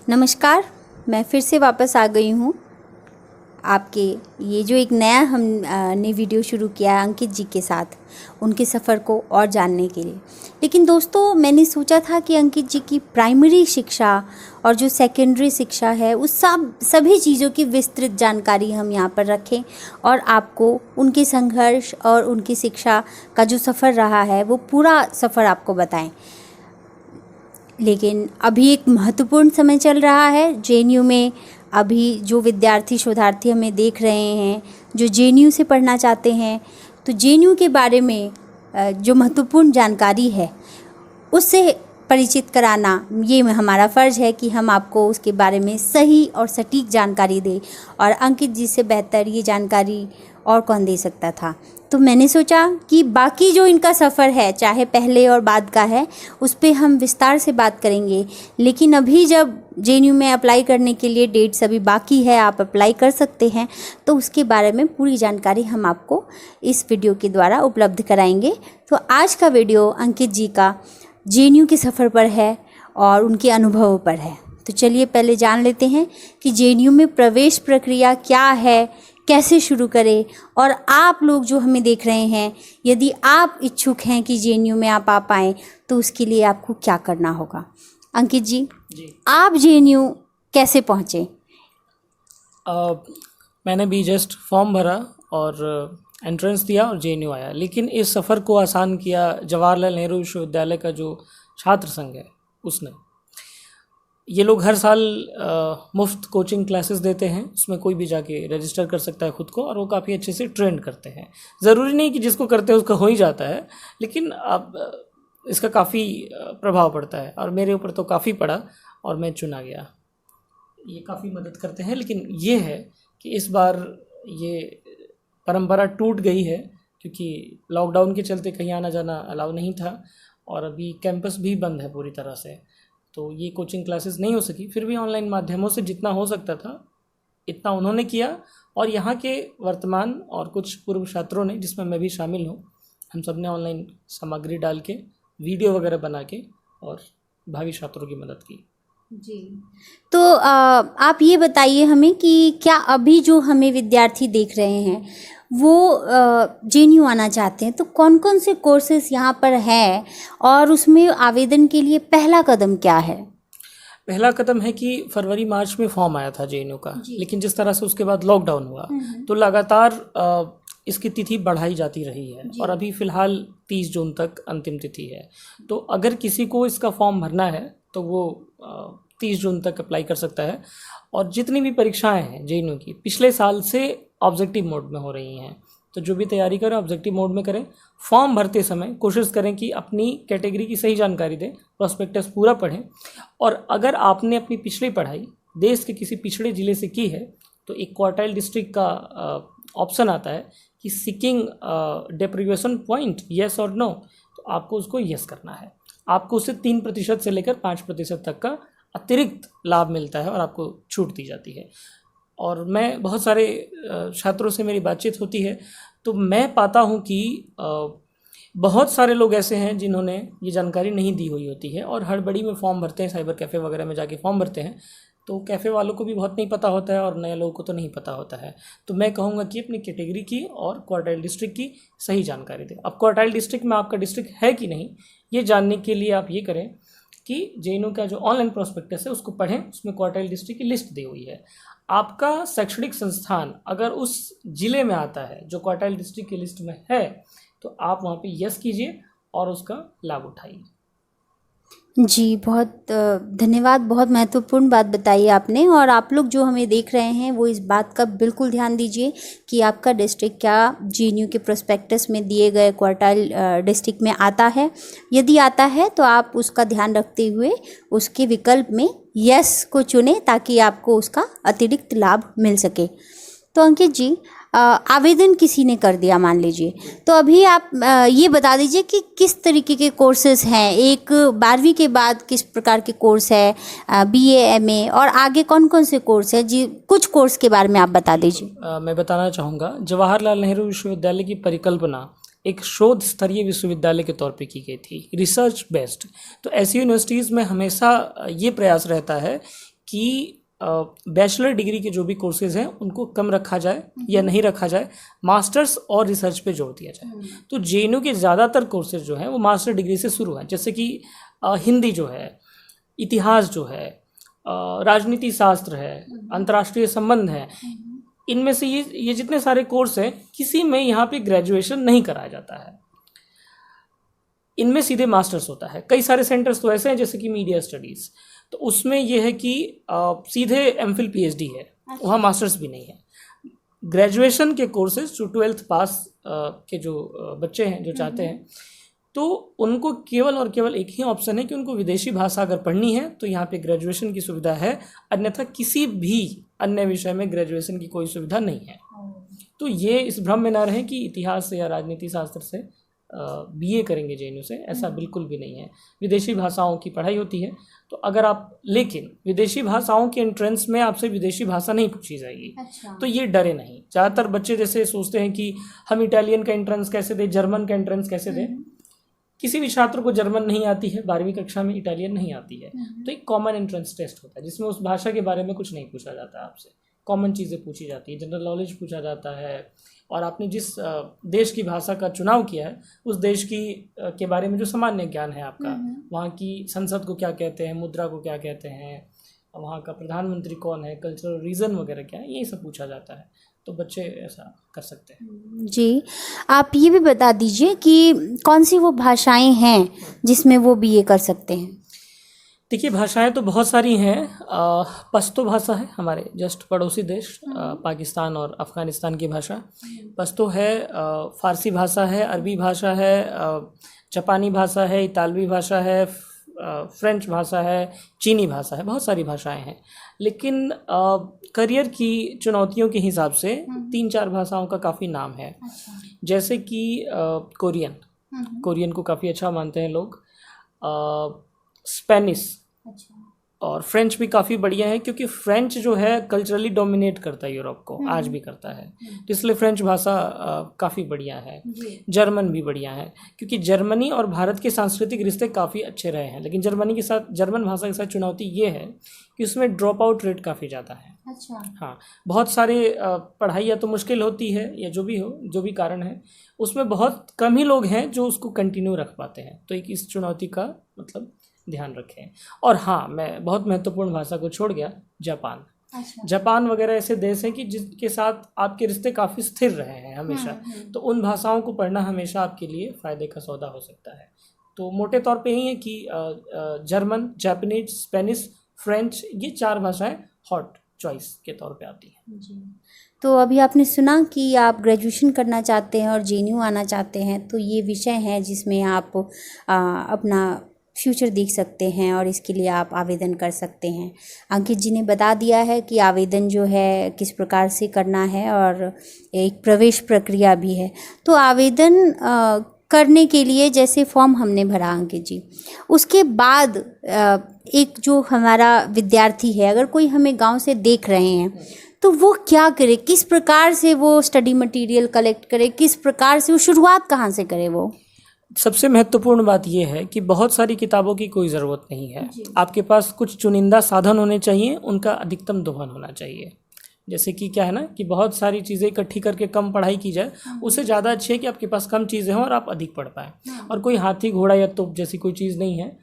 नमस्कार, मैं फिर से वापस आ गई हूँ आपके ये जो एक नया हमने वीडियो शुरू किया है अंकित जी के साथ, उनके सफ़र को और जानने के लिए। लेकिन दोस्तों, मैंने सोचा था कि अंकित जी की प्राइमरी शिक्षा और जो सेकेंडरी शिक्षा है उस सभी चीज़ों की विस्तृत जानकारी हम यहाँ पर रखें और आपको उनके संघर्ष और उनकी शिक्षा का जो सफ़र रहा है वो पूरा सफ़र आपको बताएं। लेकिन अभी एक महत्वपूर्ण समय चल रहा है जेएनयू में। अभी जो विद्यार्थी शोधार्थी हमें देख रहे हैं जो जेएनयू से पढ़ना चाहते हैं, तो जेएनयू के बारे में जो महत्वपूर्ण जानकारी है उससे परिचित कराना ये हमारा फ़र्ज़ है कि हम आपको उसके बारे में सही और सटीक जानकारी दें। और अंकित जी से बेहतर ये जानकारी और कौन दे सकता था। तो मैंने सोचा कि बाकी जो इनका सफ़र है, चाहे पहले और बाद का है, उस पे हम विस्तार से बात करेंगे। लेकिन अभी जब जेएनयू में अप्लाई करने के लिए डेट्स अभी बाकी है, आप अप्लाई कर सकते हैं, तो उसके बारे में पूरी जानकारी हम आपको इस वीडियो के द्वारा उपलब्ध कराएंगे। तो आज का वीडियो अंकित जी का जेएनयू के सफ़र पर है और उनके अनुभवों पर है। तो चलिए पहले जान लेते हैं कि जेएनयू में प्रवेश प्रक्रिया क्या है, कैसे शुरू करें। और आप लोग जो हमें देख रहे हैं, यदि आप इच्छुक हैं कि जेएनयू में आप आ पाएँ तो उसके लिए आपको क्या करना होगा। अंकित जी, आप जेएनयू कैसे पहुँचे? मैंने भी जस्ट फॉर्म भरा और एंट्रेंस दिया और जेएनयू आया। लेकिन इस सफ़र को आसान किया जवाहरलाल नेहरू विश्वविद्यालय का जो छात्र संघ है उसने। ये लोग हर साल मुफ्त कोचिंग क्लासेस देते हैं, उसमें कोई भी जाके रजिस्टर कर सकता है खुद को, और वो काफ़ी अच्छे से ट्रेंड करते हैं। ज़रूरी नहीं कि जिसको करते हैं उसका हो ही जाता है, लेकिन अब इसका काफ़ी प्रभाव पड़ता है और मेरे ऊपर तो काफ़ी पड़ा और मैं चुना गया। ये काफ़ी मदद करते हैं। लेकिन ये है कि इस बार ये परंपरा टूट गई है क्योंकि लॉकडाउन के चलते कहीं आना जाना अलाउ नहीं था और अभी कैंपस भी बंद है पूरी तरह से, तो ये कोचिंग क्लासेस नहीं हो सकी। फिर भी ऑनलाइन माध्यमों से जितना हो सकता था इतना उन्होंने किया और यहाँ के वर्तमान और कुछ पूर्व छात्रों ने, जिसमें मैं भी शामिल हूँ, हम सब ने ऑनलाइन सामग्री डाल के वीडियो वगैरह बना के और भावी छात्रों की मदद की। जी, तो आप ये बताइए हमें कि क्या अभी जो हमें विद्यार्थी देख रहे हैं वो जेएनयू आना चाहते हैं, तो कौन कौन से कोर्सेज यहाँ पर हैं और उसमें आवेदन के लिए पहला कदम क्या है? पहला कदम है कि फरवरी मार्च में फॉर्म आया था जेएनयू का, लेकिन जिस तरह से उसके बाद लॉकडाउन हुआ तो लगातार इसकी तिथि बढ़ाई जाती रही है और अभी फ़िलहाल 30 जून तक अंतिम तिथि है। तो अगर किसी को इसका फॉर्म भरना है तो वो 30 जून तक अप्लाई कर सकता है। और जितनी भी परीक्षाएं हैं जेएनयू की पिछले साल से ऑब्जेक्टिव मोड में हो रही हैं, तो जो भी तैयारी करें ऑब्जेक्टिव मोड में करें। फॉर्म भरते समय कोशिश करें कि अपनी कैटेगरी की सही जानकारी दें, प्रोस्पेक्टस पूरा पढ़ें। और अगर आपने अपनी पिछली पढ़ाई देश के किसी पिछड़े ज़िले से की है तो एक क्वार्टाइल डिस्ट्रिक्ट का ऑप्शन आता है कि सीकिंग डेप्रिवेशन पॉइंट येस और नो, तो आपको उसको येस करना है। आपको उससे 3% से लेकर 5% तक का अतिरिक्त लाभ मिलता है और आपको छूट दी जाती है। और मैं बहुत सारे छात्रों से मेरी बातचीत होती है तो मैं पाता हूँ कि बहुत सारे लोग ऐसे हैं जिन्होंने ये जानकारी नहीं दी हुई होती है और हड़बड़ी में फॉर्म भरते हैं, साइबर कैफ़े वगैरह में जाके फॉर्म भरते हैं। तो कैफ़े वालों को भी बहुत नहीं पता होता है और नए लोगों को तो नहीं पता होता है। तो मैं कहूँगा कि अपनी कैटेगरी की और क्वार्टाइल डिस्ट्रिक्ट की सही जानकारी दें। अब क्वार्टाइल डिस्ट्रिक्ट में आपका डिस्ट्रिक्ट है कि नहीं, ये जानने के लिए आप ये करें कि जेएनयू का जो ऑनलाइन प्रोस्पेक्टस है उसको पढ़ें, उसमें क्वार्टाइल डिस्ट्रिक्ट की लिस्ट दी हुई है। आपका शैक्षणिक संस्थान अगर उस ज़िले में आता है जो क्वार्टाइल डिस्ट्रिक्ट की लिस्ट में है तो आप वहाँ पे यस कीजिए और उसका लाभ उठाइए। जी, बहुत धन्यवाद। बहुत महत्वपूर्ण बात बताई आपने। और आप लोग जो हमें देख रहे हैं वो इस बात का बिल्कुल ध्यान दीजिए कि आपका डिस्ट्रिक्ट क्या जेएनयू के प्रोस्पेक्टस में दिए गए क्वार्टाइल डिस्ट्रिक्ट में आता है। यदि आता है तो आप उसका ध्यान रखते हुए उसके विकल्प में यस को चुनें ताकि आपको उसका अतिरिक्त लाभ मिल सके। तो अंकित जी, आवेदन किसी ने कर दिया मान लीजिए, तो अभी आप ये बता दीजिए कि किस तरीके के कोर्सेज हैं। एक 12वीं के बाद किस प्रकार के कोर्स है, बीए, एमए, और आगे कौन कौन से कोर्स है जी, कुछ कोर्स के बारे में आप बता दीजिए। मैं बताना चाहूँगा, जवाहरलाल नेहरू विश्वविद्यालय की परिकल्पना एक शोध स्तरीय विश्वविद्यालय के तौर पे की गई थी, रिसर्च बेस्ड। तो ऐसी यूनिवर्सिटीज़ में हमेशा ये प्रयास रहता है कि बैचलर डिग्री के जो भी कोर्सेज हैं उनको कम रखा जाए या नहीं रखा जाए, मास्टर्स और रिसर्च पे जोर दिया जाए। तो जेएनयू के ज़्यादातर कोर्सेज जो हैं वो मास्टर डिग्री से शुरू हैं, जैसे कि हिंदी जो है, इतिहास जो है, राजनीति शास्त्र है, अंतर्राष्ट्रीय संबंध है, इनमें से ये जितने सारे कोर्स हैं किसी में यहाँ पे ग्रेजुएशन नहीं कराया जाता है, इनमें सीधे मास्टर्स होता है। कई सारे सेंटर्स तो ऐसे हैं जैसे कि मीडिया स्टडीज़, तो उसमें यह है कि सीधे एमफिल पीएचडी है, वहाँ मास्टर्स भी नहीं है। ग्रेजुएशन के कोर्सेज जो 12th पास के जो बच्चे हैं जो चाहते हैं, तो उनको केवल और केवल एक ही ऑप्शन है कि उनको विदेशी भाषा अगर पढ़नी है तो यहाँ पे ग्रेजुएशन की सुविधा है, अन्यथा किसी भी अन्य विषय में ग्रेजुएशन की कोई सुविधा नहीं है। तो ये इस भ्रम में ना रहे कि इतिहास से या राजनीति शास्त्र से बीए करेंगे जेएनयू से, ऐसा बिल्कुल भी नहीं है। विदेशी भाषाओं की पढ़ाई होती है, तो अगर आप, लेकिन विदेशी भाषाओं के एंट्रेंस में आपसे विदेशी भाषा नहीं पूछी जाएगी। अच्छा। तो ये डरे नहीं। ज़्यादातर बच्चे जैसे सोचते हैं कि हम इटालियन का एंट्रेंस कैसे दें, जर्मन का एंट्रेंस कैसे दें। किसी भी छात्र को जर्मन नहीं आती है, 12वीं कक्षा में इटालियन नहीं आती है, तो एक कॉमन एंट्रेंस टेस्ट होता है जिसमें उस भाषा के बारे में कुछ नहीं पूछा जाता है आपसे, कॉमन चीज़ें पूछी जाती है, जनरल नॉलेज पूछा जाता है, और आपने जिस देश की भाषा का चुनाव किया है उस देश की के बारे में जो सामान्य ज्ञान है आपका, वहाँ की संसद को क्या कहते हैं, मुद्रा को क्या कहते हैं, वहाँ का प्रधानमंत्री कौन है, कल्चरल रीजन वगैरह क्या है, यही सब पूछा जाता है। तो बच्चे ऐसा कर सकते हैं। जी, आप ये भी बता दीजिए कि कौन सी वो भाषाएं हैं जिसमें वो बीए कर सकते हैं। देखिए, भाषाएं तो बहुत सारी हैं। पश्तो भाषा है हमारे जस्ट पड़ोसी देश पाकिस्तान और अफ़गानिस्तान की भाषा, पश्तो है। फ़ारसी भाषा है, अरबी भाषा है, जापानी भाषा है, इतालवी भाषा है, फ्रेंच भाषा है, चीनी भाषा है, बहुत सारी भाषाएं हैं। लेकिन करियर की चुनौतियों के हिसाब से 3-4 भाषाओं का काफ़ी नाम है। जैसे कि कोरियन को काफ़ी अच्छा मानते हैं लोग, स्पेनिश और फ्रेंच भी काफ़ी बढ़िया है, क्योंकि फ्रेंच जो है कल्चरली डोमिनेट करता है यूरोप को, आज भी करता है, तो इसलिए फ्रेंच भाषा काफ़ी बढ़िया है। जर्मन भी बढ़िया है, क्योंकि जर्मनी और भारत के सांस्कृतिक रिश्ते काफ़ी अच्छे रहे हैं। लेकिन जर्मन भाषा के साथ चुनौती ये है कि उसमें ड्रॉप आउट रेट काफ़ी ज़्यादा है। अच्छा। हाँ, बहुत सारे पढ़ाई या तो मुश्किल होती है या जो भी कारण है, उसमें बहुत कम ही लोग हैं जो उसको कंटिन्यू रख पाते हैं। तो एक इस चुनौती का मतलब ध्यान रखें। और हाँ, मैं बहुत महत्वपूर्ण भाषा को छोड़ गया, जापान। अच्छा। जापान वगैरह ऐसे देश हैं कि जिसके साथ आपके रिश्ते काफ़ी स्थिर रहे हैं हमेशा, तो उन भाषाओं को पढ़ना हमेशा आपके लिए फ़ायदे का सौदा हो सकता है। तो मोटे तौर पे यही है कि जर्मन, जापानीज, स्पेनिश, फ्रेंच, ये 4 भाषाएं हॉट चॉइस के तौर पे आती हैं। जी। तो अभी आपने सुना कि आप ग्रेजुएशन करना चाहते हैं और जेएनयू आना चाहते हैं, तो ये विषय हैं जिसमें आप अपना फ्यूचर देख सकते हैं और इसके लिए आप आवेदन कर सकते हैं। अंकित जी ने बता दिया है कि आवेदन जो है किस प्रकार से करना है और एक प्रवेश प्रक्रिया भी है। तो आवेदन करने के लिए जैसे फॉर्म हमने भरा अंकित जी, उसके बाद एक जो हमारा विद्यार्थी है, अगर कोई हमें गांव से देख रहे हैं, तो वो क्या करे, किस प्रकार से वो स्टडी मटेरियल कलेक्ट करे, किस प्रकार से वो शुरुआत कहाँ से करे? वो सबसे महत्वपूर्ण बात यह है कि बहुत सारी किताबों की कोई ज़रूरत नहीं है। आपके पास कुछ चुनिंदा साधन होने चाहिए, उनका अधिकतम दोहन होना चाहिए। जैसे कि क्या है ना कि बहुत सारी चीज़ें इकट्ठी करके कम पढ़ाई की जाए, उससे ज़्यादा अच्छी है कि आपके पास कम चीज़ें हों और आप अधिक पढ़ पाएँ। और कोई हाथी घोड़ा या तोप जैसी कोई चीज़ नहीं है।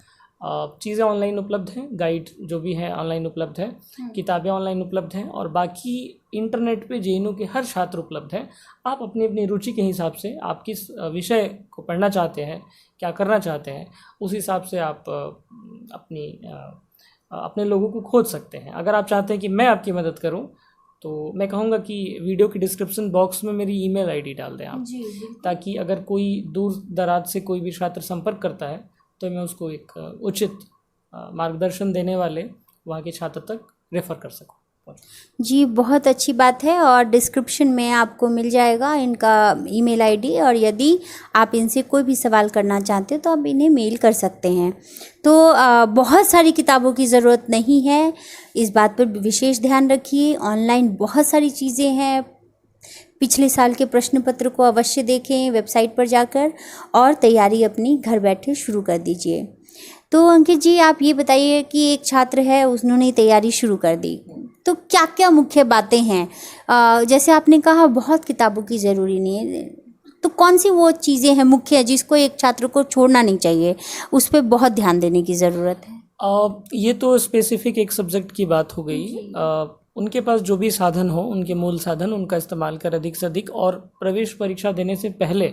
चीज़ें ऑनलाइन उपलब्ध हैं, गाइड जो भी है ऑनलाइन उपलब्ध है, किताबें ऑनलाइन उपलब्ध हैं, और बाकी इंटरनेट पे जेएनयू के हर छात्र उपलब्ध हैं। आप अपनी अपनी रुचि के हिसाब से आप किस विषय को पढ़ना चाहते हैं, क्या करना चाहते हैं, उस हिसाब से आप अपने लोगों को खोज सकते हैं। अगर आप चाहते हैं कि मैं आपकी मदद करूं, तो मैं कहूँगा कि वीडियो की डिस्क्रिप्शन बॉक्स में मेरी ईमेल आईडी डाल दें आप, ताकि अगर कोई दूर दराज से कोई भी छात्र संपर्क करता है तो मैं उसको एक उचित मार्गदर्शन देने वाले वहाँ के छात्र तक रेफ़र कर सकूँ। जी, बहुत अच्छी बात है, और डिस्क्रिप्शन में आपको मिल जाएगा इनका ईमेल आईडी, और यदि आप इनसे कोई भी सवाल करना चाहते हैं तो आप इन्हें मेल कर सकते हैं। तो बहुत सारी किताबों की ज़रूरत नहीं है, इस बात पर विशेष ध्यान रखिए। ऑनलाइन बहुत सारी चीज़ें हैं, पिछले साल के प्रश्न पत्र को अवश्य देखें वेबसाइट पर जाकर, और तैयारी अपनी घर बैठे शुरू कर दीजिए। तो अंकित जी आप ये बताइए कि एक छात्र है उन्होंने तैयारी शुरू कर दी, तो क्या क्या मुख्य बातें हैं? जैसे आपने कहा बहुत किताबों की ज़रूरी नहीं है, तो कौन सी वो चीज़ें हैं मुख्य जिसको एक छात्र को छोड़ना नहीं चाहिए, उस पर बहुत ध्यान देने की ज़रूरत है? ये तो स्पेसिफिक एक सब्जेक्ट की बात हो गई। उनके पास जो भी साधन हो, उनके मूल साधन, उनका इस्तेमाल कर अधिक से अधिक, और प्रवेश परीक्षा देने से पहले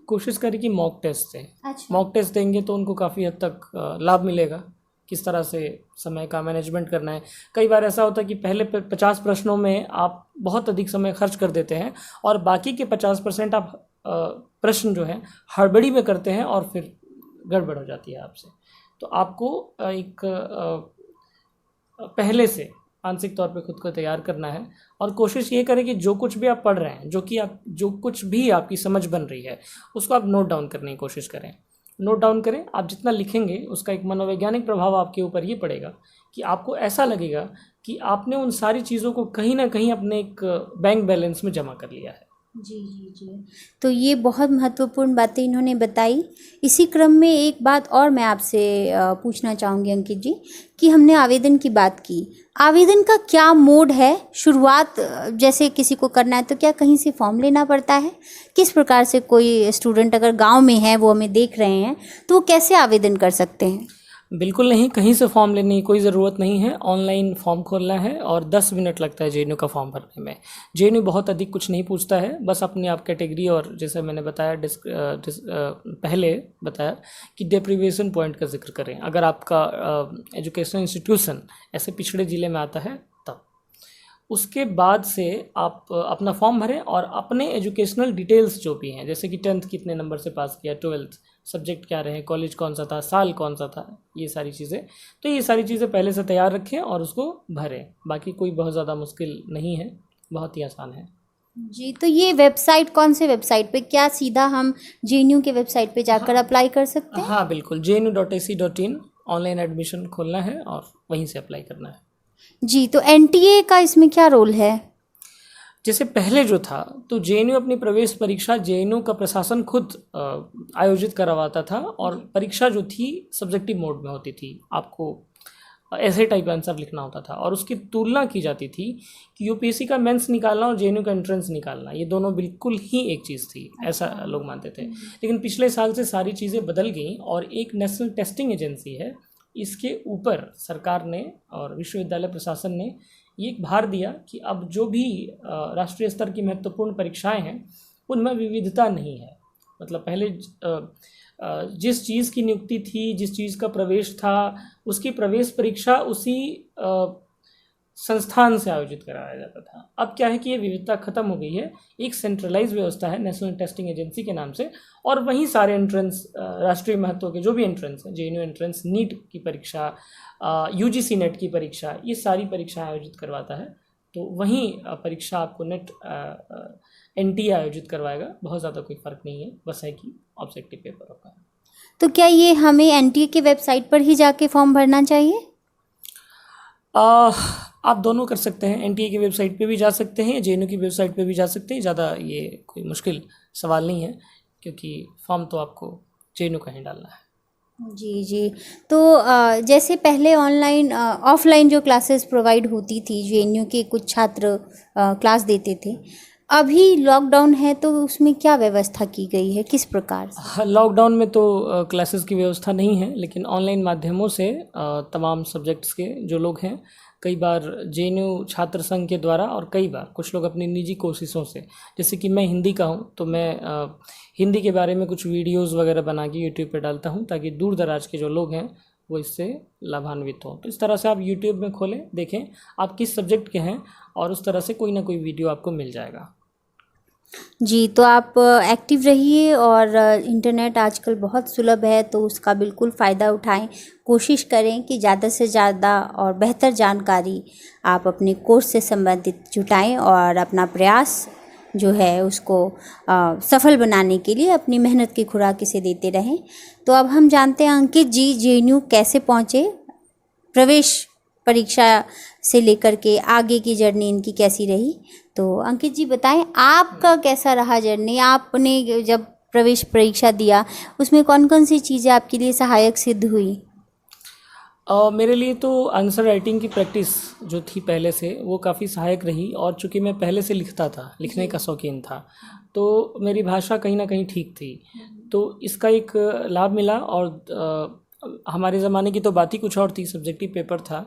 कोशिश करें कि मॉक टेस्ट दें। अच्छा। मॉक टेस्ट देंगे तो उनको काफ़ी हद तक लाभ मिलेगा, किस तरह से समय का मैनेजमेंट करना है। कई बार ऐसा होता है कि पहले 50 प्रश्नों में आप बहुत अधिक समय खर्च कर देते हैं और बाकी के 50% आप प्रश्न जो है हड़बड़ी में करते हैं और फिर गड़बड़ हो जाती है आपसे। तो आपको एक पहले से मानसिक तौर पे खुद को तैयार करना है और कोशिश ये करें कि जो कुछ भी आप पढ़ रहे हैं, जो कुछ भी आपकी समझ बन रही है, उसको आप नोट डाउन करने की कोशिश करें। नोट डाउन करें। आप जितना लिखेंगे उसका एक मनोवैज्ञानिक प्रभाव आपके ऊपर ये पड़ेगा कि आपको ऐसा लगेगा कि आपने उन सारी चीज़ों को कहीं ना कहीं अपने एक बैंक बैलेंस में जमा कर लिया है। जी जी जी, तो ये बहुत महत्वपूर्ण बातें इन्होंने बताई। इसी क्रम में एक बात और मैं आपसे पूछना चाहूँगी अंकित जी, कि हमने आवेदन की बात की, आवेदन का क्या मोड है? शुरुआत जैसे किसी को करना है तो क्या कहीं से फॉर्म लेना पड़ता है? किस प्रकार से कोई स्टूडेंट अगर गांव में है, वो हमें देख रहे हैं, तो वो कैसे आवेदन कर सकते हैं? बिल्कुल नहीं, कहीं से फॉर्म लेने की कोई ज़रूरत नहीं है। ऑनलाइन फॉर्म खोलना है और 10 मिनट लगता है जेएनयू का फॉर्म भरने में। जेएनयू बहुत अधिक कुछ नहीं पूछता है, बस अपने आप कैटेगरी और जैसे मैंने बताया पहले बताया कि डेप्रिवेशन पॉइंट का जिक्र करें। अगर आपका एजुकेशनल इंस्टीट्यूशन ऐसे पिछड़े ज़िले में आता है तब उसके बाद से आप अपना फॉर्म भरें और अपने एजुकेशनल डिटेल्स जो भी हैं, जैसे कि 10th कितने नंबर से पास किया, 12th सब्जेक्ट क्या रहे, कॉलेज कौन सा था, साल कौन सा था, ये सारी चीज़ें, तो ये सारी चीज़ें पहले से तैयार रखें और उसको भरें। बाकी कोई बहुत ज़्यादा मुश्किल नहीं है, बहुत ही आसान है। जी, तो ये वेबसाइट कौन से वेबसाइट पे, क्या सीधा हम जेएनयू के वेबसाइट पे जाकर अप्लाई कर सकते हैं? हाँ बिल्कुल, jnu.ac.in ऑनलाइन एडमिशन खोलना है और वहीं से अप्लाई करना है। जी, तो एनटीए का इसमें क्या रोल है? जैसे पहले जो था, तो जेएनयू अपनी प्रवेश परीक्षा जेएनयू का प्रशासन खुद आयोजित करवाता था और परीक्षा जो थी सब्जेक्टिव मोड में होती थी। आपको ऐसे टाइप आंसर लिखना होता था और उसकी तुलना की जाती थी कि यूपीएससी का मेंस निकालना और जेएनयू का एंट्रेंस निकालना, ये दोनों बिल्कुल ही एक चीज़ थी, ऐसा लोग मानते थे। लेकिन पिछले साल से सारी चीज़ें बदल गई और एक नेशनल टेस्टिंग एजेंसी है, इसके ऊपर सरकार ने और विश्वविद्यालय प्रशासन ने ये एक भार दिया कि अब जो भी राष्ट्रीय स्तर की महत्वपूर्ण परीक्षाएं हैं उनमें विविधता नहीं है। मतलब पहले जिस चीज़ की नियुक्ति थी, जिस चीज़ का प्रवेश था, उसकी प्रवेश परीक्षा उसी संस्थान से आयोजित कराया जाता था। अब क्या है कि ये विविधता खत्म हो गई है, एक सेंट्रलाइज व्यवस्था है नेशनल टेस्टिंग एजेंसी के नाम से, और वहीं सारे एंट्रेंस राष्ट्रीय महत्व के जो भी एंट्रेंस हैं, जेएनयू एंट्रेंस, नीट की परीक्षा, यूजीसी नेट की परीक्षा, ये सारी परीक्षाएं आयोजित करवाता है। तो वहीं परीक्षा आपको नेट एनटीए आयोजित करवाएगा, बहुत ज़्यादा कोई फ़र्क नहीं है, बस है कि ऑब्जेक्टिव पेपर होगा। तो क्या ये हमें एनटीए की वेबसाइट पर ही जाके फॉर्म भरना चाहिए? आप दोनों कर सकते हैं, एनटीए की वेबसाइट पे भी जा सकते हैं, जेएनयू की वेबसाइट पे भी जा सकते हैं। ज़्यादा ये कोई मुश्किल सवाल नहीं है, क्योंकि फॉर्म तो आपको जेएनयू का ही डालना है। जी जी, तो जैसे पहले ऑनलाइन ऑफलाइन जो क्लासेस प्रोवाइड होती थी, जेएनयू के कुछ छात्र क्लास देते थे, अभी लॉकडाउन है तो उसमें क्या व्यवस्था की गई है, किस प्रकार से? लॉकडाउन में तो क्लासेस की व्यवस्था नहीं है, लेकिन ऑनलाइन माध्यमों से तमाम सब्जेक्ट्स के जो लोग हैं, कई बार जेएनयू छात्र संघ के द्वारा और कई बार कुछ लोग अपनी निजी कोशिशों से, जैसे कि मैं हिंदी का हूँ तो मैं हिंदी के बारे में कुछ वीडियोस वगैरह बना के यूट्यूब पे डालता हूँ, ताकि दूर दराज के जो लोग हैं वो इससे लाभान्वित हों। तो इस तरह से आप यूट्यूब में खोलें, देखें आप किस सब्जेक्ट के हैं, और उस तरह से कोई ना कोई वीडियो आपको मिल जाएगा। जी, तो आप एक्टिव रहिए, और इंटरनेट आजकल बहुत सुलभ है तो उसका बिल्कुल फ़ायदा उठाएं। कोशिश करें कि ज़्यादा से ज़्यादा और बेहतर जानकारी आप अपने कोर्स से संबंधित जुटाएं और अपना प्रयास जो है उसको सफल बनाने के लिए अपनी मेहनत की खुराक इसे देते रहें। तो अब हम जानते हैं अंकित जी जेएनयू कैसे पहुँचे, प्रवेश परीक्षा से लेकर के आगे की जर्नी इनकी कैसी रही। तो अंकित जी बताएं आपका कैसा रहा जर्नी, आपने जब प्रवेश परीक्षा दिया उसमें कौन कौन सी चीज़ें आपके लिए सहायक सिद्ध हुई? मेरे लिए तो आंसर राइटिंग की प्रैक्टिस जो थी पहले से वो काफ़ी सहायक रही, और चूंकि मैं पहले से लिखता था, लिखने का शौकीन था, तो मेरी भाषा कहीं ना कहीं ठीक थी, तो इसका एक लाभ मिला। और हमारे ज़माने की तो बात ही कुछ और थी, सब्जेक्टिव पेपर था,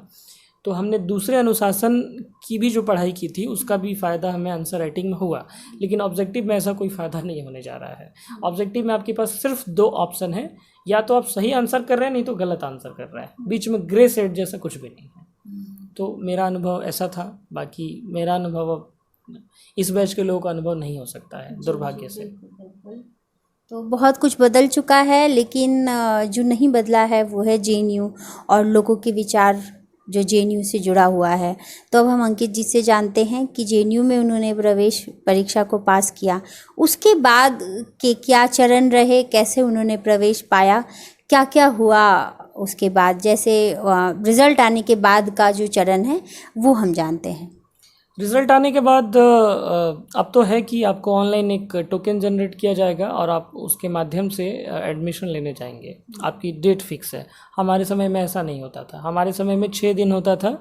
तो हमने दूसरे अनुशासन की भी जो पढ़ाई की थी उसका भी फ़ायदा हमें आंसर राइटिंग में हुआ। लेकिन ऑब्जेक्टिव में ऐसा कोई फ़ायदा नहीं होने जा रहा है। ऑब्जेक्टिव में आपके पास सिर्फ 2 ऑप्शन है, या तो आप सही आंसर कर रहे हैं, नहीं तो गलत आंसर कर रहे हैं, बीच में ग्रे सेट जैसा कुछ भी नहीं है। तो मेरा अनुभव ऐसा था, बाकी मेरा अनुभव अब इस बैच के लोगों का अनुभव नहीं हो सकता है, दुर्भाग्य से। तो बहुत कुछ बदल चुका है, लेकिन जो नहीं बदला है वो है जेएनयू और लोगों के विचार जो जेएनयू से जुड़ा हुआ है। तो अब हम अंकित जी से जानते हैं कि जेएनयू में उन्होंने प्रवेश परीक्षा को पास किया, उसके बाद के क्या चरण रहे, कैसे उन्होंने प्रवेश पाया, क्या क्या हुआ उसके बाद, जैसे रिज़ल्ट आने के बाद का जो चरण है वो हम जानते हैं। रिज़ल्ट आने के बाद अब तो है कि आपको ऑनलाइन एक टोकन जनरेट किया जाएगा और आप उसके माध्यम से एडमिशन लेने जाएंगे। आपकी डेट फिक्स है। हमारे समय में ऐसा नहीं होता था। हमारे समय में 6 दिन होता था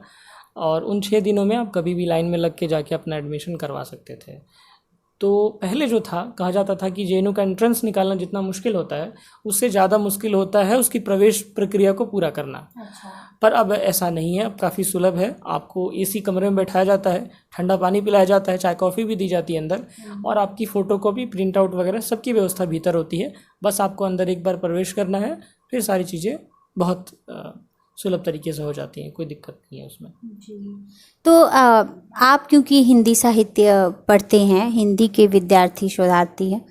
और उन 6 दिनों में आप कभी भी लाइन में लग के जाके अपना एडमिशन करवा सकते थे। तो पहले जो था, कहा जाता था कि जेएनयू का एंट्रेंस निकालना जितना मुश्किल होता है उससे ज़्यादा मुश्किल होता है उसकी प्रवेश प्रक्रिया को पूरा करना। पर अब ऐसा नहीं है, अब काफ़ी सुलभ है। आपको एसी कमरे में बैठाया जाता है, ठंडा पानी पिलाया जाता है, चाय कॉफ़ी भी दी जाती है अंदर, और आपकी फ़ोटो कॉपी, प्रिंट आउट वगैरह सबकी व्यवस्था भीतर होती है। बस आपको अंदर एक बार प्रवेश करना है, फिर सारी चीज़ें बहुत सुलभ तरीके से हो जाती हैं, कोई दिक्कत नहीं है उसमें। जी। तो आप क्योंकि हिंदी साहित्य पढ़ते हैं, हिंदी के विद्यार्थी शोधार्थी हैं,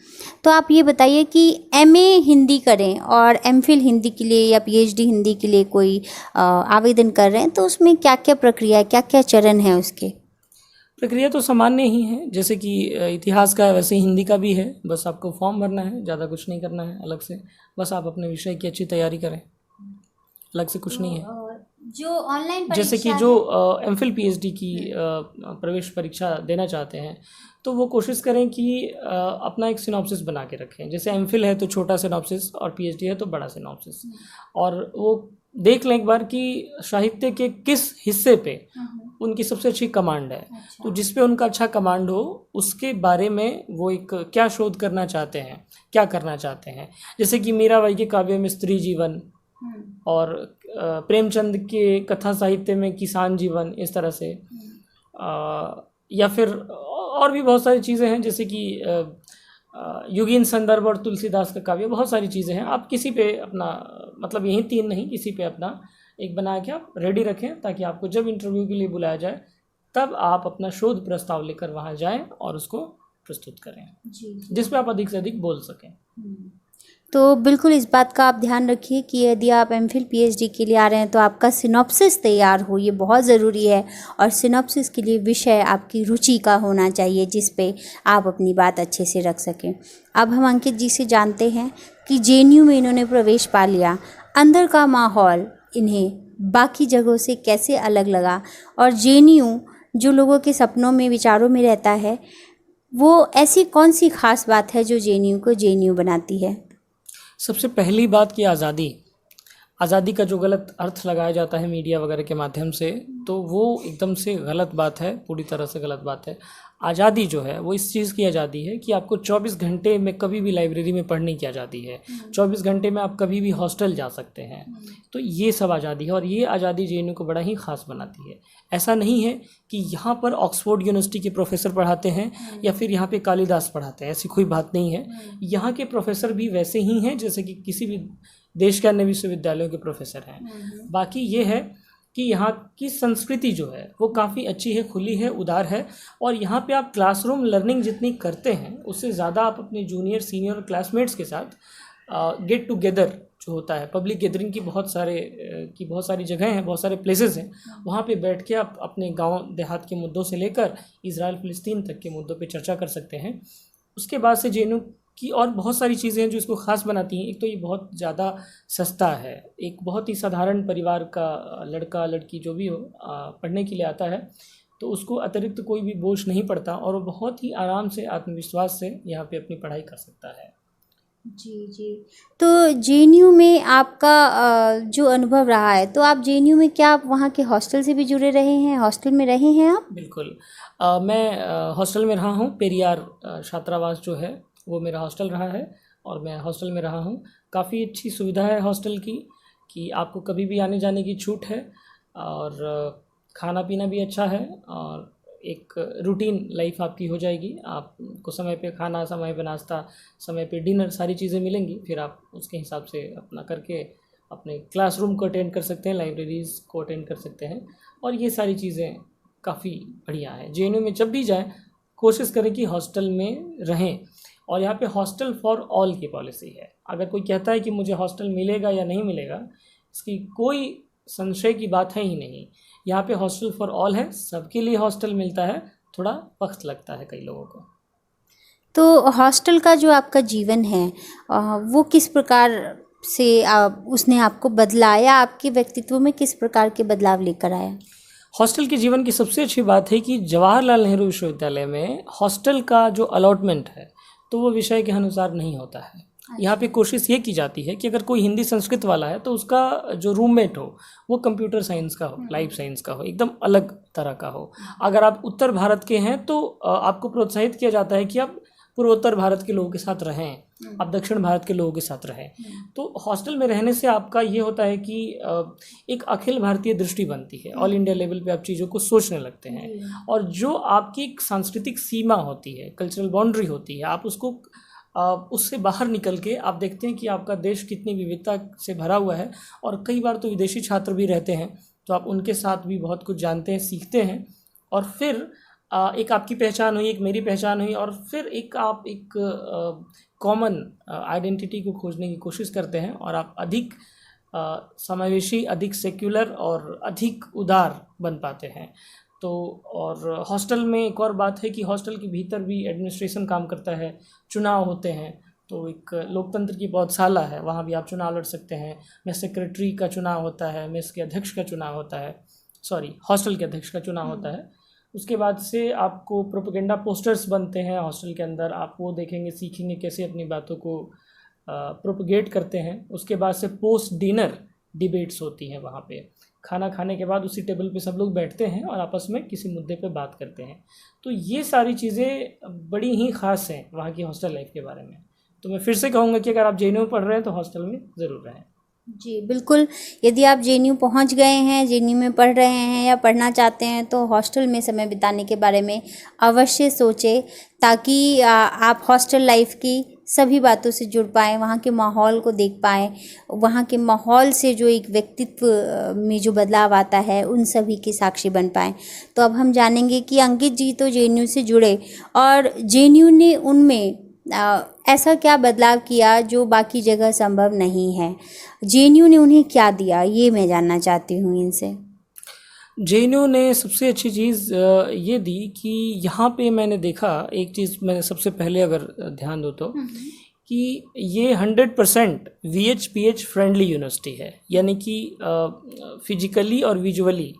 तो आप ये बताइए कि एमए हिंदी करें और एमफिल हिंदी के लिए या पीएचडी हिंदी के लिए कोई आवेदन कर रहे हैं, तो उसमें क्या क्या प्रक्रिया है, क्या क्या चरण है उसके? प्रक्रिया तो सामान्य ही है, जैसे कि इतिहास का है वैसे हिंदी का भी है। बस आपको फॉर्म भरना है, ज़्यादा कुछ नहीं करना है अलग से। बस आप अपने विषय की अच्छी तैयारी करें, अलग से कुछ नहीं है। जो ऑनलाइन जैसे कि जो एमफिल पीएचडी की प्रवेश परीक्षा देना चाहते हैं, तो वो कोशिश करें कि अपना एक सिनॉप्सिस बना के रखें। जैसे एमफिल है तो छोटा सिनॉप्सिस और पीएचडी है तो बड़ा सिनॉप्सिस, और वो देख लें एक बार कि साहित्य के किस हिस्से पे उनकी सबसे अच्छी कमांड है। तो जिस पे उनका अच्छा कमांड हो उसके बारे में वो एक क्या शोध करना चाहते हैं, क्या करना चाहते हैं। जैसे कि मीराबाई के काव्य में स्त्री जीवन, और प्रेमचंद के कथा साहित्य में किसान जीवन, इस तरह से, या फिर और भी बहुत सारी चीज़ें हैं, जैसे कि युगीन संदर्भ और तुलसीदास का काव्य, बहुत सारी चीज़ें हैं। आप किसी पे अपना, मतलब यही 3 नहीं, किसी पे अपना एक बना के आप रेडी रखें, ताकि आपको जब इंटरव्यू के लिए बुलाया जाए तब आप अपना शोध प्रस्ताव लेकर वहाँ जाएं और उसको प्रस्तुत करें, जिसमें आप अधिक से अधिक बोल सकें। तो बिल्कुल इस बात का आप ध्यान रखिए कि यदि आप एमफिल पीएचडी के लिए आ रहे हैं तो आपका सिनॉप्सिस तैयार हो, ये बहुत ज़रूरी है। और सिनॉप्सिस के लिए विषय आपकी रुचि का होना चाहिए जिस पे आप अपनी बात अच्छे से रख सकें। अब हम अंकित जी से जानते हैं कि जेएनयू में इन्होंने प्रवेश पा लिया, अंदर का माहौल इन्हें बाकी जगहों से कैसे अलग लगा, और जेएनयू जो लोगों के सपनों में, विचारों में रहता है, वो ऐसी कौन सी ख़ास बात है जो जेएनयू को जेएनयू बनाती है? सबसे पहली बात की आज़ादी का जो गलत अर्थ लगाया जाता है मीडिया वगैरह के माध्यम से, तो वो एकदम से गलत बात है, पूरी तरह से गलत बात है। आज़ादी जो है वो इस चीज़ की आज़ादी है कि आपको 24 घंटे में कभी भी लाइब्रेरी में पढ़ने की आज़ादी है, 24 घंटे में आप कभी भी हॉस्टल जा सकते हैं। तो ये सब आज़ादी है, और ये आज़ादी जेएनयू को बड़ा ही ख़ास बनाती है। ऐसा नहीं है कि यहाँ पर ऑक्सफोर्ड यूनिवर्सिटी के प्रोफेसर पढ़ाते हैं या फिर यहाँ पे कालिदास पढ़ाते हैं, ऐसी कोई बात नहीं है। यहाँ के प्रोफेसर भी वैसे ही हैं जैसे कि किसी भी देश के अन्य विश्वविद्यालयों के प्रोफेसर हैं। बाकी ये है कि यहाँ की संस्कृति जो है वो काफ़ी अच्छी है, खुली है, उदार है, और यहाँ पे आप क्लासरूम लर्निंग जितनी करते हैं उससे ज़्यादा आप अपने जूनियर, सीनियर और क्लासमेट्स के साथ गेट टुगेदर जो होता है, पब्लिक गैदरिंग की बहुत सारी जगहें हैं, बहुत सारे प्लेसेस हैं, वहाँ पे बैठ के आप अपने गांव देहात के मुद्दों से लेकर इजराइल फ़िलिस्तीन तक के मुद्दों पे चर्चा कर सकते हैं। उसके बाद से जेएनयू की और बहुत सारी चीज़ें हैं जो इसको ख़ास बनाती हैं। एक तो ये बहुत ज़्यादा सस्ता है, एक बहुत ही साधारण परिवार का लड़का लड़की जो भी हो पढ़ने के लिए आता है तो उसको अतिरिक्त कोई भी बोझ नहीं पड़ता, और वो बहुत ही आराम से, आत्मविश्वास से यहाँ पे अपनी पढ़ाई कर सकता है। जी, जी। तो जेएनयू में आपका जो अनुभव रहा है, तो आप जेएनयू में क्या आप वहाँ के हॉस्टल से भी जुड़े रहे हैं? हॉस्टल में रहे हैं आप? बिल्कुल। मैं हॉस्टल में रहा हूँ। पेरियार छात्रावास जो है वो मेरा हॉस्टल रहा है और मैं हॉस्टल में रहा हूँ। काफ़ी अच्छी सुविधा है हॉस्टल की कि आपको कभी भी आने जाने की छूट है और खाना पीना भी अच्छा है और एक रूटीन लाइफ आपकी हो जाएगी। आपको समय पे खाना, समय पे नाश्ता, समय पे डिनर, सारी चीज़ें मिलेंगी। फिर आप उसके हिसाब से अपना करके अपने क्लासरूम को अटेंड कर सकते हैं, लाइब्रेरीज़ को अटेंड कर सकते हैं और ये सारी चीज़ें काफ़ी बढ़िया है। जेएनयू में जब भी जाएं कोशिश करें कि हॉस्टल में रहें और यहाँ पे हॉस्टल फॉर ऑल की पॉलिसी है। अगर कोई कहता है कि मुझे हॉस्टल मिलेगा या नहीं मिलेगा, इसकी कोई संशय की बात है ही नहीं। यहाँ पे हॉस्टल फॉर ऑल है, सबके लिए हॉस्टल मिलता है। थोड़ा वक्त लगता है कई लोगों को। तो हॉस्टल का जो आपका जीवन है वो किस प्रकार से उसने आपको बदला या आपके व्यक्तित्व में किस प्रकार के बदलाव लेकर आया? हॉस्टल के जीवन की सबसे अच्छी बात है कि जवाहरलाल नेहरू विश्वविद्यालय में हॉस्टल का जो अलॉटमेंट है तो वो विषय के अनुसार नहीं होता है। यहाँ पे कोशिश ये की जाती है कि अगर कोई हिंदी संस्कृत वाला है तो उसका जो रूममेट हो वो कंप्यूटर साइंस का हो, लाइफ साइंस का हो, एकदम अलग तरह का हो। अगर आप उत्तर भारत के हैं तो आपको प्रोत्साहित किया जाता है कि आप पूर्वोत्तर भारत के लोगों के साथ रहें, आप दक्षिण भारत के लोगों के साथ रहें। तो हॉस्टल में रहने से आपका ये होता है कि एक अखिल भारतीय दृष्टि बनती है। ऑल इंडिया लेवल पे आप चीज़ों को सोचने लगते हैं और जो आपकी एक सांस्कृतिक सीमा होती है, कल्चरल बाउंड्री होती है, आप उसको उससे बाहर निकल के आप देखते हैं कि आपका देश कितनी विविधता से भरा हुआ है। और कई बार तो विदेशी छात्र भी रहते हैं तो आप उनके साथ भी बहुत कुछ जानते हैं, सीखते हैं और फिर एक आपकी पहचान हुई, एक मेरी पहचान हुई और फिर आप एक कॉमन आइडेंटिटी को खोजने की कोशिश करते हैं और आप अधिक समावेशी, अधिक सेक्युलर और अधिक उदार बन पाते हैं। तो और हॉस्टल में एक और बात है कि हॉस्टल के भीतर भी एडमिनिस्ट्रेशन काम करता है, चुनाव होते हैं। तो एक लोकतंत्र की पौधशाला है, वहाँ भी आप चुनाव लड़ सकते हैं। मेस सेक्रेटरी का चुनाव होता है, मेस के अध्यक्ष का चुनाव होता है, हॉस्टल के अध्यक्ष का चुनाव होता है। उसके बाद से आपको प्रोपेगेंडा पोस्टर्स बनते हैं हॉस्टल के अंदर, आप वो देखेंगे, सीखेंगे कैसे अपनी बातों को प्रोपगेट करते हैं। उसके बाद से पोस्ट डिनर डिबेट्स होती हैं वहाँ पे। खाना खाने के बाद उसी टेबल पे सब लोग बैठते हैं और आपस में किसी मुद्दे पे बात करते हैं। तो ये सारी चीज़ें बड़ी ही ख़ास हैं वहाँ की हॉस्टल लाइफ के बारे में। तो मैं फिर से कहूँगा कि अगर आप जेएनयू में पढ़ रहे हैं तो हॉस्टल में ज़रूर रहें। जी, बिल्कुल। यदि आप जेएनयू पहुंच गए हैं, जेएनयू में पढ़ रहे हैं या पढ़ना चाहते हैं तो हॉस्टल में समय बिताने के बारे में अवश्य सोचें ताकि आप हॉस्टल लाइफ की सभी बातों से जुड़ पाएँ, वहाँ के माहौल को देख पाएँ, वहाँ के माहौल से जो एक व्यक्तित्व में जो बदलाव आता है उन सभी के साक्षी बन पाएँ। तो अब हम जानेंगे कि अंकित जी तो जेएनयू से जुड़े और जेएनयू ने उनमें ऐसा क्या बदलाव किया जो बाकी जगह संभव नहीं है? जेएनयू ने उन्हें क्या दिया, ये मैं जानना चाहती हूँ इनसे। जेएनयू ने सबसे अच्छी चीज़ ये दी कि यहाँ पे मैंने देखा एक चीज़, मैं सबसे पहले अगर ध्यान दूँ तो कि ये 100% VH-PH फ्रेंडली यूनिवर्सिटी है। यानी कि फिजिकली और विजुअली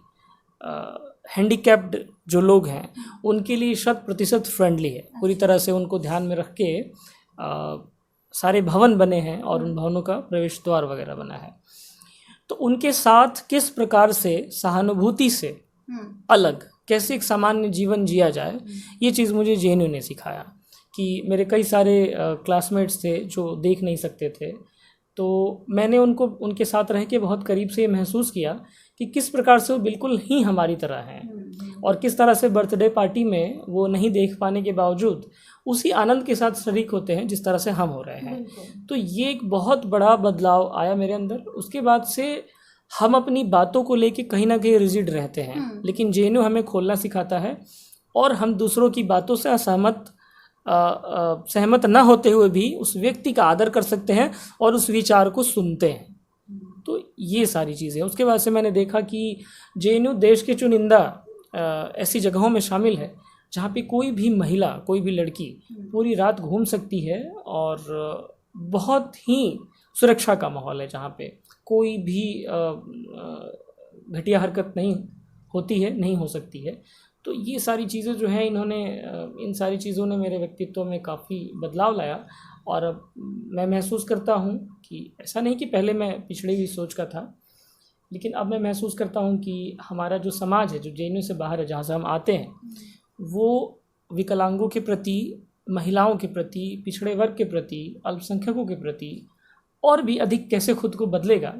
हैंडीकैप्ड जो लोग हैं उनके लिए 100% फ्रेंडली है। पूरी तरह से उनको ध्यान में रख के सारे भवन बने हैं और उन भवनों का प्रवेश द्वार वगैरह बना है। तो उनके साथ किस प्रकार से सहानुभूति से अलग कैसे एक सामान्य जीवन जिया जाए, ये चीज़ मुझे जेएनयू ने सिखाया। कि मेरे कई सारे क्लासमेट्स थे जो देख नहीं सकते थे, तो मैंने उनके साथ रह के बहुत करीब से ये महसूस किया कि किस प्रकार से वो बिल्कुल ही हमारी तरह हैं और किस तरह से बर्थडे पार्टी में वो नहीं देख पाने के बावजूद उसी आनंद के साथ शरीक होते हैं जिस तरह से हम हो रहे हैं। तो ये एक बहुत बड़ा बदलाव आया मेरे अंदर। उसके बाद से हम अपनी बातों को लेके कहीं ना कहीं रिजिड रहते हैं, लेकिन जेएनयू हमें खोलना सिखाता है और हम दूसरों की बातों से सहमत न होते हुए भी उस व्यक्ति का आदर कर सकते हैं और उस विचार को सुनते हैं। तो ये सारी चीज़ें, उसके बाद से मैंने देखा कि जेएनयू देश के चुनिंदा ऐसी जगहों में शामिल है जहाँ पे कोई भी महिला, कोई भी लड़की पूरी रात घूम सकती है और बहुत ही सुरक्षा का माहौल है जहाँ पे कोई भी घटिया हरकत नहीं होती है, नहीं हो सकती है। तो ये सारी चीज़ें जो हैं इन सारी चीज़ों ने मेरे व्यक्तित्व में काफ़ी बदलाव लाया और अब मैं महसूस करता हूँ कि ऐसा नहीं कि पहले मैं पिछड़ी हुई सोच का था, लेकिन अब मैं महसूस करता हूँ कि हमारा जो समाज है, जो जेएनयू से बाहर है, जहाँ से हम आते हैं, वो विकलांगों के प्रति, महिलाओं के प्रति, पिछड़े वर्ग के प्रति, अल्पसंख्यकों के प्रति और भी अधिक कैसे खुद को बदलेगा,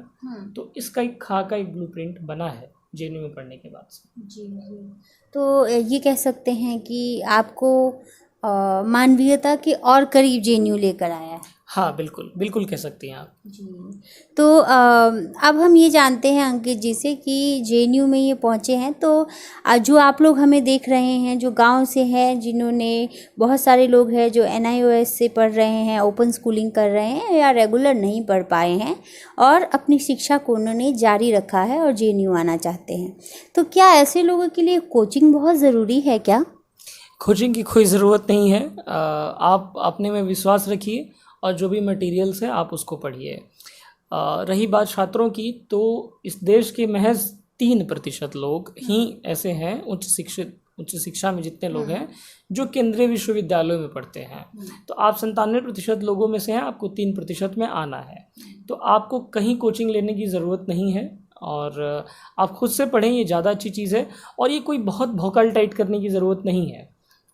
तो इसका एक खाका, एक ब्लूप्रिंट बना है जेएनयू में पढ़ने के बाद से। जी जी। तो ये कह सकते हैं कि आपको मानवीयता के और करीब जेएनयू लेकर आया है। हाँ, बिल्कुल बिल्कुल कह सकती हैं आप। जी। तो अब हम ये जानते हैं अंकित जी से कि जेएनयू में ये पहुँचे हैं, तो जो आप लोग हमें देख रहे हैं, जो गांव से हैं, जिन्होंने, बहुत सारे लोग हैं जो एनआईओएस से पढ़ रहे हैं, ओपन स्कूलिंग कर रहे हैं या रेगुलर नहीं पढ़ पाए हैं और अपनी शिक्षा को उन्होंने जारी रखा है और जेएनयू आना चाहते हैं, तो क्या ऐसे लोगों के लिए कोचिंग बहुत ज़रूरी है क्या? कोचिंग की कोई ज़रूरत नहीं है। आप अपने में विश्वास रखिए और जो भी मटेरियल्स है आप उसको पढ़िए। रही बात छात्रों की, तो इस देश के महज 3% लोग ही ऐसे हैं उच्च शिक्षा में जितने लोग हैं जो केंद्रीय विश्वविद्यालयों में पढ़ते हैं। तो आप 97% लोगों में से हैं, आपको 3% में आना है। तो आपको कहीं कोचिंग लेने की ज़रूरत नहीं है और आप खुद से पढ़ें, ये ज़्यादा अच्छी चीज़ है। और ये कोई बहुत भौकाल टाइट करने की ज़रूरत नहीं है,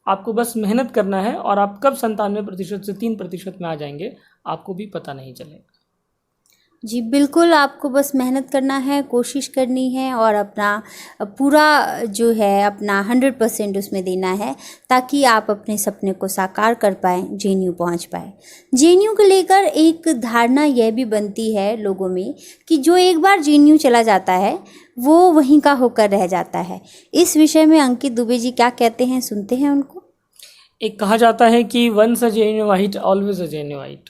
आपको बस मेहनत करना है और आप कब 97% से 3% में आ जाएंगे आपको भी पता नहीं चलेगा। जी बिल्कुल, आपको बस मेहनत करना है, कोशिश करनी है और अपना पूरा जो है अपना 100% उसमें देना है, ताकि आप अपने सपने को साकार कर पाएँ, जेएनयू पहुंच पाए। जेएनयू को लेकर एक धारणा यह भी बनती है लोगों में कि जो एक बार जेएनयू चला जाता है वो वहीं का होकर रह जाता है। इस विषय में अंकित दुबे जी क्या कहते हैं, सुनते हैं उनको। एक कहा जाता है कि वंस अ जेएनयूआइट ऑलवेज अ जेएनयूआइट।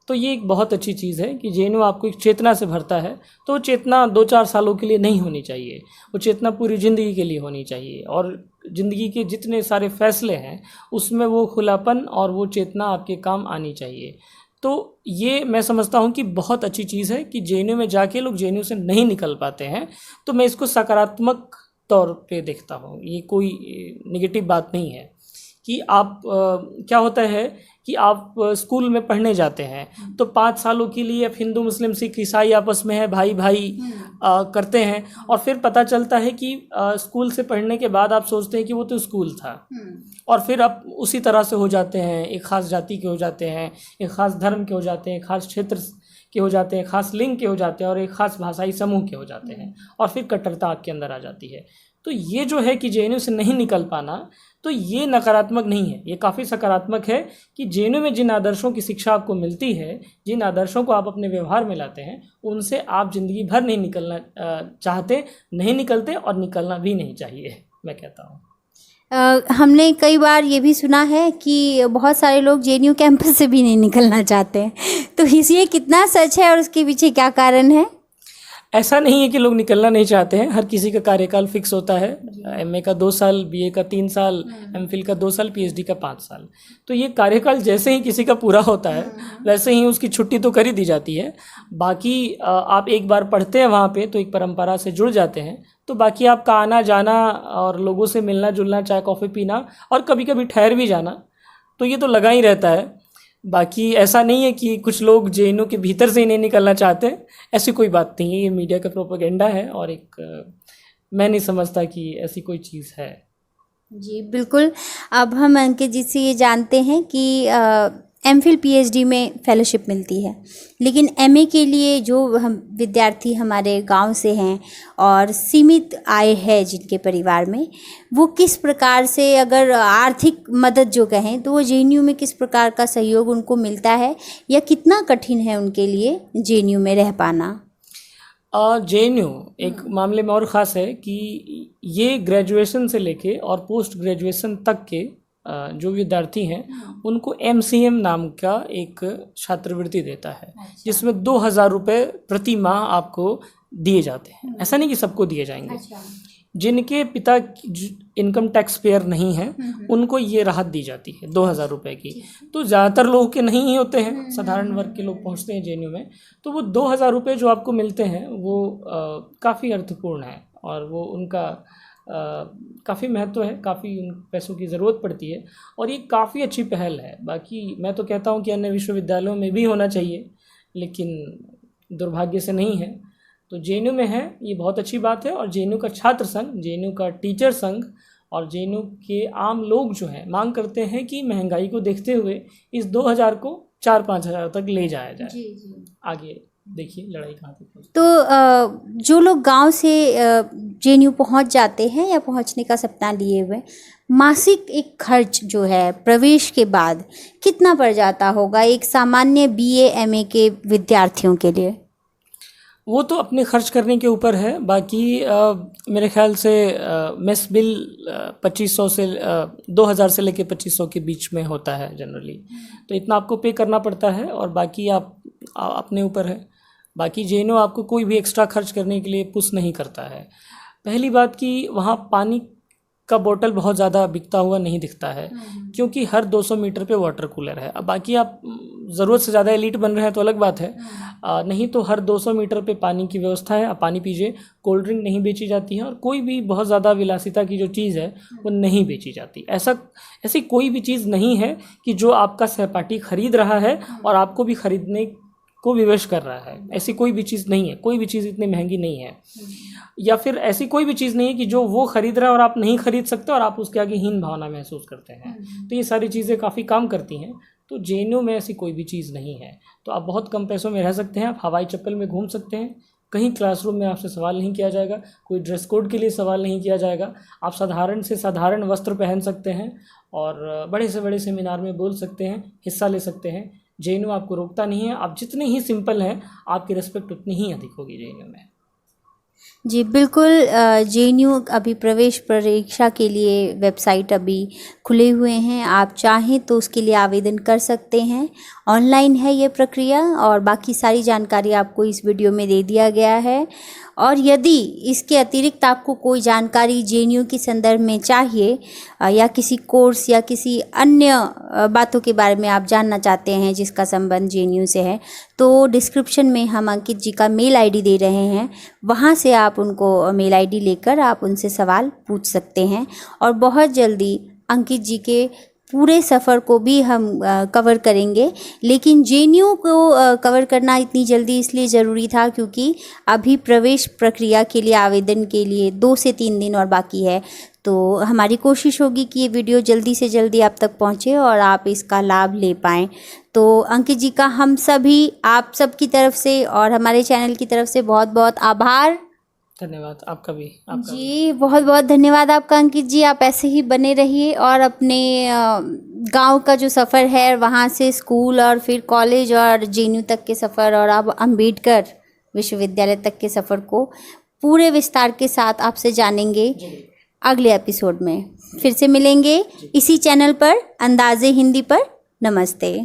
तो ये एक बहुत अच्छी चीज़ है कि जेएनयू आपको एक चेतना से भरता है, तो वो चेतना 2-4 सालों के लिए नहीं होनी चाहिए, वो चेतना पूरी ज़िंदगी के लिए होनी चाहिए। और ज़िंदगी के जितने सारे फैसले हैं उसमें वो खुलापन और वो चेतना आपके काम आनी चाहिए। तो ये मैं समझता हूँ कि बहुत अच्छी चीज़ है कि जेएनयू में जाके लोग जेएनयू से नहीं निकल पाते हैं, तो मैं इसको सकारात्मक तौर पे देखता हूँ। ये कोई नेगेटिव बात नहीं है कि आप क्या होता है कि आप स्कूल में पढ़ने जाते हैं तो 5 सालों के लिए अब हिंदू मुस्लिम सिख ईसाई आपस में है, भाई भाई करते हैं, और फिर पता चलता है कि स्कूल से पढ़ने के बाद आप सोचते हैं कि वो तो स्कूल था, और फिर आप उसी तरह से हो जाते हैं, एक ख़ास जाति के हो जाते हैं, एक ख़ास धर्म के हो जाते हैं, ख़ास क्षेत्र के हो जाते हैं, ख़ास लिंग के हो जाते हैं और एक ख़ास भाषाई समूह के हो जाते हैं, और फिर कट्टरता आपके अंदर आ जाती है। तो ये जो है कि जेएनयू से नहीं निकल पाना, तो ये नकारात्मक नहीं है, ये काफ़ी सकारात्मक है कि जेएनयू में जिन आदर्शों की शिक्षा आपको मिलती है, जिन आदर्शों को आप अपने व्यवहार में लाते हैं, उनसे आप ज़िंदगी भर नहीं निकलना चाहते, नहीं निकलते और निकलना भी नहीं चाहिए, मैं कहता हूँ। हमने कई बार ये भी सुना है कि बहुत सारे लोग जेएनयू कैंपस से भी नहीं निकलना चाहते हैं, तो ये कितना सच है और उसके पीछे क्या कारण है? ऐसा नहीं है कि लोग निकलना नहीं चाहते हैं, हर किसी का कार्यकाल फिक्स होता है। एमए का 2 साल, बीए का 3 साल, एमफिल का 2 साल, पीएचडी का 5 साल। तो ये कार्यकाल जैसे ही किसी का पूरा होता है वैसे ही उसकी छुट्टी तो कर ही दी जाती है। बाकी आप एक बार पढ़ते हैं वहाँ पे तो एक परंपरा से जुड़ जाते हैं, तो बाकी आपका आना जाना और लोगों से मिलना जुलना, चाय कॉफ़ी पीना और कभी कभी ठहर भी जाना, तो ये तो लगा ही रहता है। बाकी ऐसा नहीं है कि कुछ लोग जेएनयू के भीतर से ही नहीं निकलना चाहते, ऐसी कोई बात नहीं है, ये मीडिया का प्रोपेगेंडा है और एक मैं नहीं समझता कि ऐसी कोई चीज़ है। जी बिल्कुल। अब हम अंकित जी से ये जानते हैं कि एमफिल पीएचडी में फेलोशिप मिलती है, लेकिन एमए के लिए जो हम विद्यार्थी हमारे गांव से हैं और सीमित आय है जिनके परिवार में, वो किस प्रकार से, अगर आर्थिक मदद जो कहें तो वो जेएनयू में किस प्रकार का सहयोग उनको मिलता है या कितना कठिन है उनके लिए जेएनयू में रह पाना? जेएनयू एक मामले में और ख़ास है कि ये ग्रेजुएशन से लेके और पोस्ट ग्रेजुएशन तक के जो विद्यार्थी हैं उनको एमसीएम नाम का एक छात्रवृत्ति देता है, जिसमें 2000 रुपये प्रति माह आपको दिए जाते हैं। ऐसा नहीं कि सबको दिए जाएंगे, जिनके पिता इनकम टैक्स पेयर नहीं है उनको ये राहत दी जाती है 2000 रुपये की। तो ज़्यादातर लोगों के नहीं ही होते हैं, साधारण वर्ग के लोग पहुंचते हैं जेएनयू में, तो वो 2000 रुपये जो आपको मिलते हैं वो काफ़ी अर्थपूर्ण है और वो उनका काफ़ी महत्व है, काफ़ी उन पैसों की ज़रूरत पड़ती है और ये काफ़ी अच्छी पहल है। बाकी मैं तो कहता हूँ कि अन्य विश्वविद्यालयों में भी होना चाहिए, लेकिन दुर्भाग्य से नहीं है। तो जेएनयू में है, ये बहुत अच्छी बात है। और जेएनयू का छात्र संघ, जेएनयू का टीचर संघ और जेएनयू के आम लोग जो हैं मांग करते हैं कि महंगाई को देखते हुए इस 2000 को 4-5 हज़ार तक ले जाया जाए। जी। आगे देखिए लड़ाई कहाँ तक पहुँचती है। तो जो लोग गांव से जेएनयू पहुंच जाते हैं या पहुंचने का सपना लिए हुए, मासिक एक खर्च जो है प्रवेश के बाद कितना पड़ जाता होगा एक सामान्य बीए एमए के विद्यार्थियों के लिए? वो तो अपने खर्च करने के ऊपर है। बाकी मेरे ख्याल से मेस बिल 2500 से 2000 से लेके 2500 के बीच में होता है जनरली। तो इतना आपको पे करना पड़ता है और बाकी आप अपने ऊपर है। बाकी जेएनयू आपको कोई भी एक्स्ट्रा खर्च करने के लिए पुश नहीं करता है। पहली बात कि वहाँ पानी का बोतल बहुत ज़्यादा बिकता हुआ नहीं दिखता है, क्योंकि हर 200 मीटर पे वाटर कूलर है। अब बाकी आप ज़रूरत से ज़्यादा एलीट बन रहे हैं तो अलग बात है, नहीं तो हर 200 मीटर पे पानी की व्यवस्था है, आप पानी पीजिए। कोल्ड ड्रिंक नहीं बेची जाती है और कोई भी बहुत ज़्यादा विलासिता की जो चीज़ है वो नहीं बेची जाती। ऐसी कोई भी चीज़ नहीं है कि जो आपका सहपाठी खरीद रहा है और आपको भी खरीदने को विवश कर रहा है। ऐसी कोई भी चीज़ नहीं है, कोई भी चीज़ इतनी महंगी नहीं है। या फिर ऐसी कोई भी चीज़ नहीं है कि जो वो खरीद रहा है और आप नहीं खरीद सकते और आप उसके आगे हीन भावना महसूस करते हैं। तो ये सारी चीज़ें काफ़ी काम करती हैं। तो जेएनयू में ऐसी कोई भी चीज़ नहीं है। तो आप बहुत कम पैसों में रह सकते हैं, आप हवाई चप्पल में घूम सकते हैं, कहीं क्लासरूम में आपसे सवाल नहीं किया जाएगा, कोई ड्रेस कोड के लिए सवाल नहीं किया जाएगा, आप साधारण से साधारण वस्त्र पहन सकते हैं और बड़े से बड़े सेमिनार में बोल सकते हैं, हिस्सा ले सकते हैं। जेएनयू आपको रोकता नहीं है। आप जितने ही सिंपल हैं आपकी रिस्पेक्ट उतनी ही अधिक होगी जेएनयू में। जी बिल्कुल। जेएनयू अभी प्रवेश परीक्षा के लिए वेबसाइट अभी खुले हुए हैं, आप चाहें तो उसके लिए आवेदन कर सकते हैं। ऑनलाइन है ये प्रक्रिया और बाकी सारी जानकारी आपको इस वीडियो में दे दिया गया है। और यदि इसके अतिरिक्त आपको कोई जानकारी जेएनयू के संदर्भ में चाहिए या किसी कोर्स या किसी अन्य बातों के बारे में आप जानना चाहते हैं जिसका संबंध जेएनयू से है, तो डिस्क्रिप्शन में हम अंकित जी का मेल आईडी दे रहे हैं, वहाँ से आप उनको मेल आईडी लेकर आप उनसे सवाल पूछ सकते हैं। और बहुत जल्दी अंकित जी के पूरे सफ़र को भी हम कवर करेंगे। लेकिन जेएनयू को कवर करना इतनी जल्दी इसलिए ज़रूरी था क्योंकि अभी प्रवेश प्रक्रिया के लिए आवेदन के लिए 2 से 3 दिन और बाकी है। तो हमारी कोशिश होगी कि ये वीडियो जल्दी से जल्दी आप तक पहुंचे और आप इसका लाभ ले पाएँ। तो अंकित जी का हम सभी आप सब की तरफ से और हमारे चैनल की तरफ से बहुत बहुत आभार। धन्यवाद आपका भी। जी बहुत बहुत धन्यवाद आपका अंकित जी। आप ऐसे ही बने रहिए और अपने गांव का जो सफ़र है वहाँ से स्कूल और फिर कॉलेज और जेएनयू तक के सफ़र और अब अम्बेडकर विश्वविद्यालय तक के सफ़र को पूरे विस्तार के साथ आपसे जानेंगे। अगले एपिसोड में फिर से मिलेंगे इसी चैनल पर, अंदाज़े हिंदी पर। नमस्ते।